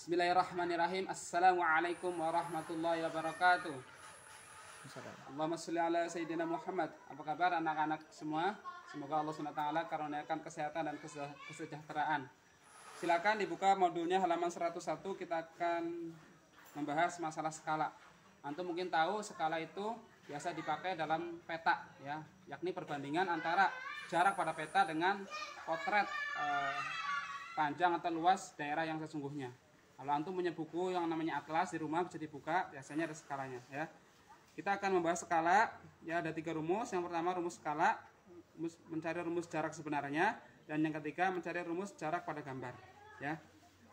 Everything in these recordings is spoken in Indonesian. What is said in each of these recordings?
Bismillahirrahmanirrahim. Assalamualaikum warahmatullahi wabarakatuh. Allahumma sholli ala Sayyidina Muhammad. Apa kabar anak-anak semua? Semoga Allah SWT karuniakan kesehatan dan kesejahteraan. Silakan dibuka modulnya halaman 101. Kita akan membahas masalah skala. Antum mungkin tahu skala itu biasa dipakai dalam peta, ya, yakni perbandingan antara jarak pada peta dengan potret panjang atau luas daerah yang sesungguhnya. Kalau antum punya buku yang namanya atlas di rumah bisa dibuka, biasanya ada skalanya, ya. Kita akan membahas skala, ya, ada 3 rumus. Yang pertama rumus skala, mencari rumus jarak sebenarnya, dan yang ketiga mencari rumus jarak pada gambar, ya.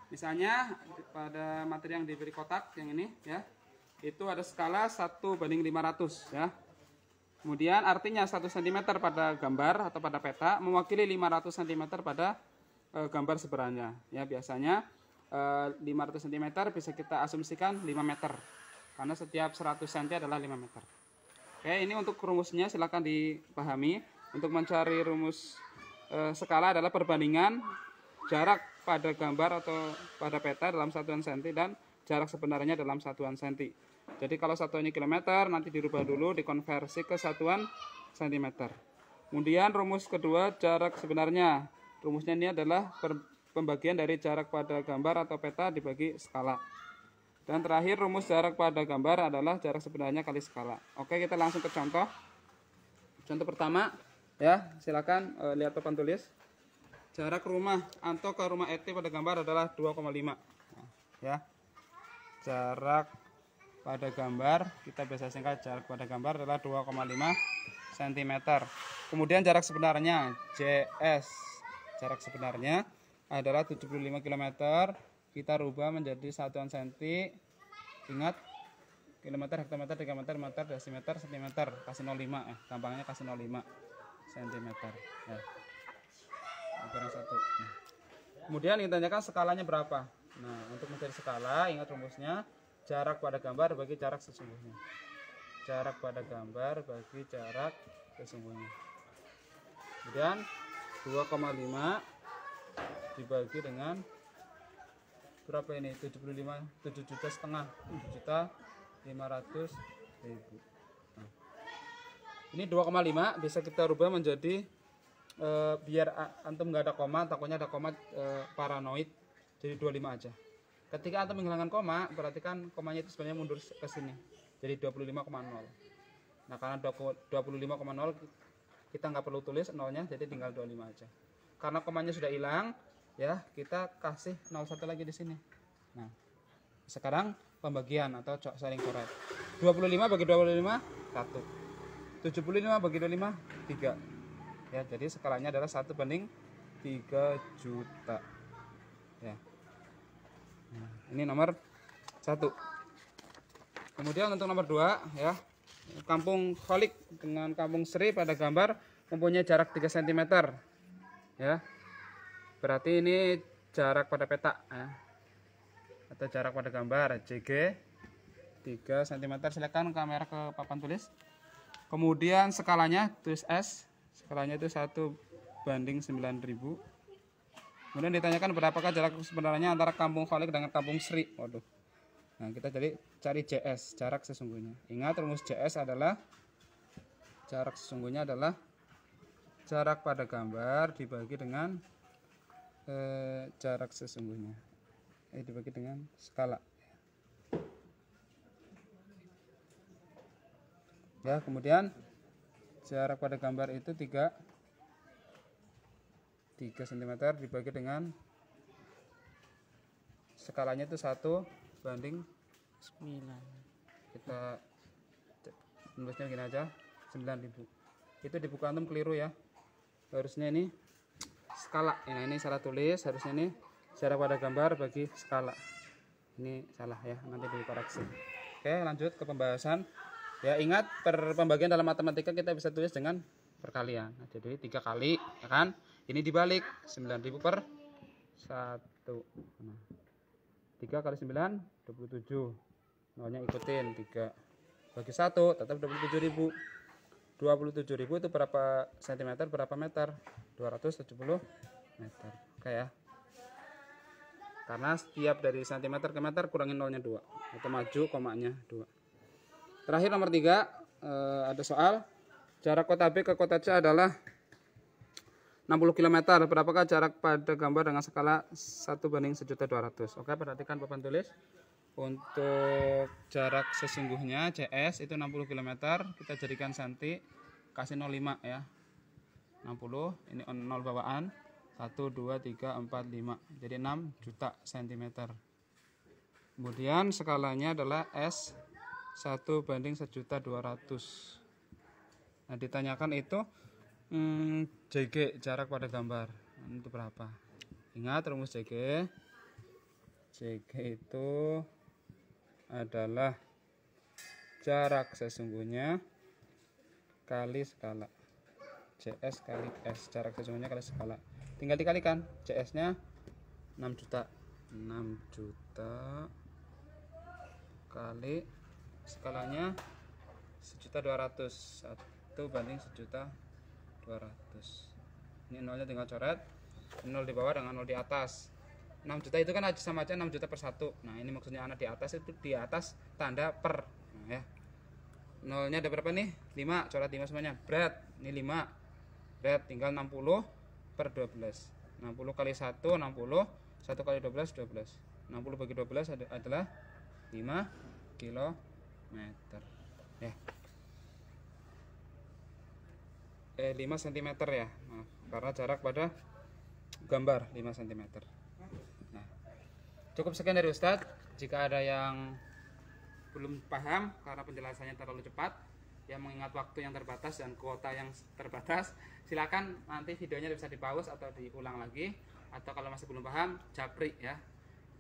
Misalnya pada materi yang diberi kotak yang ini, ya, itu ada skala 1:500, ya. Kemudian artinya 1 cm pada gambar atau pada peta mewakili 500 cm pada gambar sebenarnya, ya. Biasanya 500 cm bisa kita asumsikan 5 meter karena setiap 100 cm adalah 5 meter. Oke, ini untuk rumusnya silakan dipahami. Untuk mencari rumus skala adalah perbandingan jarak pada gambar atau pada peta dalam satuan senti dan jarak sebenarnya dalam satuan senti. Jadi kalau satuannya kilometer nanti dirubah dulu dikonversi ke satuan sentimeter. Kemudian rumus kedua jarak sebenarnya. Rumusnya ini adalah pembagian dari jarak pada gambar atau peta dibagi skala. Dan terakhir rumus jarak pada gambar adalah jarak sebenarnya kali skala. Oke, kita langsung ke contoh. Contoh pertama, ya, silakan lihat papan tulis. Jarak rumah Anto ke rumah Eti pada gambar adalah 2,5. Ya. Jarak pada gambar, kita biasa singkat jarak pada gambar adalah 2,5 cm. Kemudian jarak sebenarnya JS. Jarak sebenarnya adalah 75 km. Kita rubah menjadi satuan senti. Ingat, kilometer, hektometer, dekameter, meter, desimeter, sentimeter. Kasih 05, gampangnya kasih 05 cm, ya. Ukuran 1. Kemudian ditanyakan skalanya berapa. Nah, untuk mencari skala, ingat rumusnya jarak pada gambar bagi jarak sesungguhnya. Jarak pada gambar bagi jarak sesungguhnya. Kemudian 2,5 dibagi dengan berapa ini? 75, 7 juta setengah, 7.500.000. Nah, ini 2,5 bisa kita rubah menjadi biar antum nggak ada koma, takutnya ada koma paranoid, jadi 25 aja. Ketika antum menghilangkan koma, berarti kan komanya itu sebenarnya mundur ke sini, jadi 25,0. Nah, karena 25,0 kita nggak perlu tulis nolnya, jadi tinggal 25 aja. Karena komanya sudah hilang, ya, kita kasih 01 lagi di sini. Nah, sekarang pembagian atau saling coret. 25 bagi 25 1. 75 bagi 25 3. Ya, jadi skalanya adalah 1:3 juta. Ya. Nah, ini nomor 1. Kemudian untuk nomor 2, ya. Kampung Kholik dengan Kampung Sri pada gambar mempunyai jarak 3 cm. Ya. Berarti ini jarak pada peta, ya. Atau jarak pada gambar JG 3 cm. Silakan kamera ke papan tulis. Kemudian skalanya tulis S. Skalanya itu 1:9.000. Kemudian ditanyakan berapakah jarak sebenarnya antara Kampung Kholik dengan Kampung Sri. Waduh. Nah, kita jadi cari JS, jarak sesungguhnya. Ingat rumus JS adalah jarak sesungguhnya adalah jarak pada gambar dibagi dengan jarak sesungguhnya. Dibagi dengan skala. Ya, kemudian jarak pada gambar itu 3 cm dibagi dengan skalanya itu 1:9. Kita nulisnya gini aja, 9.000. Itu di buku antum keliru, ya. Harusnya ini skala. Nah, ini salah tulis, harusnya ini jarak pada gambar bagi skala. Ini salah, ya, nanti dikoreksi. Oke, lanjut ke pembahasan. Ya, ingat pembagian dalam matematika kita bisa tulis dengan perkalian. Nah, jadi 3 kali, ya kan? Ini dibalik 9.000 per 1. Nah, 3 kali 9 27. Nolnya ikutin 3 bagi 1 tetap 27.000. 27.000 itu berapa cm, berapa meter? 270 meter. Oke, ya. Karena setiap dari cm ke meter kurangin nolnya 2 atau maju komanya 2. Terakhir nomor 3, ada soal jarak kota B ke kota C adalah 60 km. Berapakah jarak pada gambar dengan skala 1:1.200? Oke, perhatikan papan tulis. Untuk jarak sesungguhnya CS itu 60 km, kita jadikan senti, kasih 0,5 ya. 60, ini 0 bawaan. 1, 2, 3, 4, 5. Jadi 6 juta cm. Kemudian skalanya adalah S 1:1.200. Nah, ditanyakan itu JG, jarak pada gambar, itu berapa? Ingat rumus JG. JG itu adalah jarak sesungguhnya kali skala. CS kali S, jarak sesungguhnya kali skala. Tinggal dikalikan, CS nya 6 juta. 6 juta kali skalanya 1.200. 1:1.200. Ini nolnya tinggal coret, 0 di bawah dengan 0 di atas. 6 juta itu kan sama aja 6 juta per 1. Nah, ini maksudnya anak di atas itu di atas tanda per. Nah, ya. Nolnya ada berapa nih? 5, coret 5 semuanya. Berat, ini 5. Berat tinggal 60 per 12. 60 kali 1, 60. 1 kali 12, 12. 60 bagi 12 adalah 5 km. Ya. 5 cm ya. Maaf, karena jarak pada gambar 5 cm. Nah, cukup sekian dari Ustadz. Jika ada yang belum paham karena penjelasannya terlalu cepat, yang mengingat waktu yang terbatas dan kuota yang terbatas, silakan nanti videonya bisa di-pause atau diulang lagi, atau kalau masih belum paham, japri ya.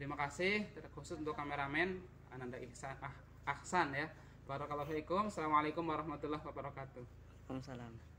Terima kasih khusus untuk kameramen Ananda Ahsan ya. Barakallahu fiikum. Assalamualaikum warahmatullahi wabarakatuh. Waalaikumsalam.